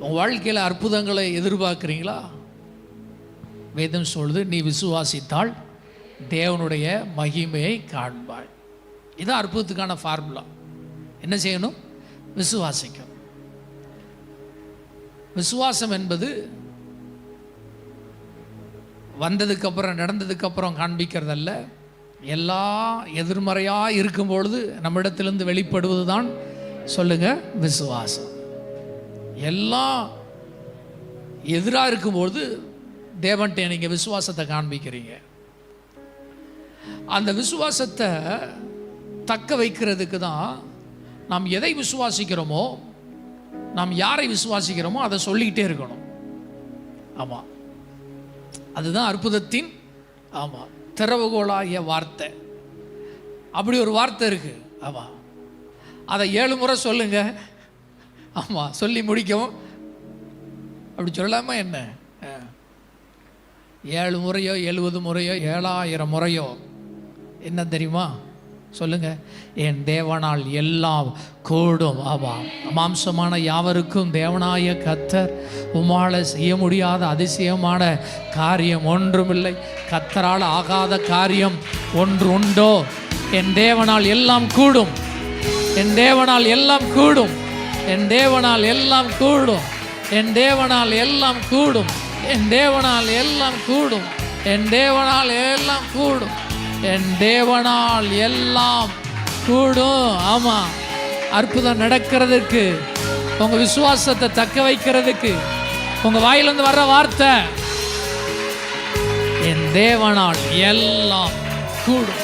உங்கள் வாழ்க்கையில் அற்புதங்களை எதிர்பார்க்குறீங்களா? வேதம் சொல்லுது, நீ விசுவாசித்தால் தேவனுடைய மகிமையை காண்பாய். இதுதான் அற்புதத்துக்கான ஃபார்முலா. என்ன செய்யணும்? விசுவாசிக்கணும். விசுவாசம் என்பது வந்ததுக்கப்புறம் நடந்ததுக்கப்புறம் காண்பிக்கிறதல்ல. எல்லாம் எதிர்மறையாக இருக்கும்பொழுது நம்மிடத்திலிருந்து வெளிப்படுவது தான் சொல்லுங்க விசுவாசம். எல்லாம் எதிராக இருக்கும்பொழுது தேவன்கிட்ட நீங்கள் விசுவாசத்தை காண்பிக்கிறீங்க. அந்த விசுவாசத்தை தக்க வைக்கிறதுக்கு தான் நாம் எதை விசுவாசிக்கிறோமோ, நாம் யாரை விசுவாசிக்கிறோமோ அதை சொல்லிக்கிட்டே இருக்கணும். ஆமாம், அதுதான் அற்புதத்தின் திறவுகோலாகிய வார்த்தை. அப்படி ஒரு வார்த்தை இருக்கு. ஆமாம், அதை 7 முறை சொல்லுங்க. ஆமாம், சொல்லி முடிக்கவும். அப்படி சொல்லாமல் என்ன, 7 முறையோ 70 முறையோ 7000 முறையோ என்ன தெரியுமா? சொல்லுங்க, என் தேவனால் எல்லாம் கூடும். ஆமாம், மாம்சமான யாவருக்கும் தேவனாய கர்த்தர் உம்மால செய்ய முடியாத அதிசயமான காரியம் ஒன்றுமில்லை. கர்த்தரால் ஆகாத காரியம் ஒன்று உண்டோ? என் தேவனால் எல்லாம் கூடும். என் தேவனால் எல்லாம் கூடும். என் தேவனால் எல்லாம் கூடும். என் தேவனால் எல்லாம் கூடும். என் தேவனால் எல்லாம் கூடும். என் தேவனால் எல்லாம் கூடும். என் தேவனால் எல்லாம் கூடும். ஆமாம், அற்புதம் நடக்கிறதுக்கு, உங்கள் விசுவாசத்தை தக்க வைக்கிறதுக்கு உங்கள் வாயிலிருந்து வர்ற வார்த்தை, என் தேவனால் எல்லாம் கூடும்.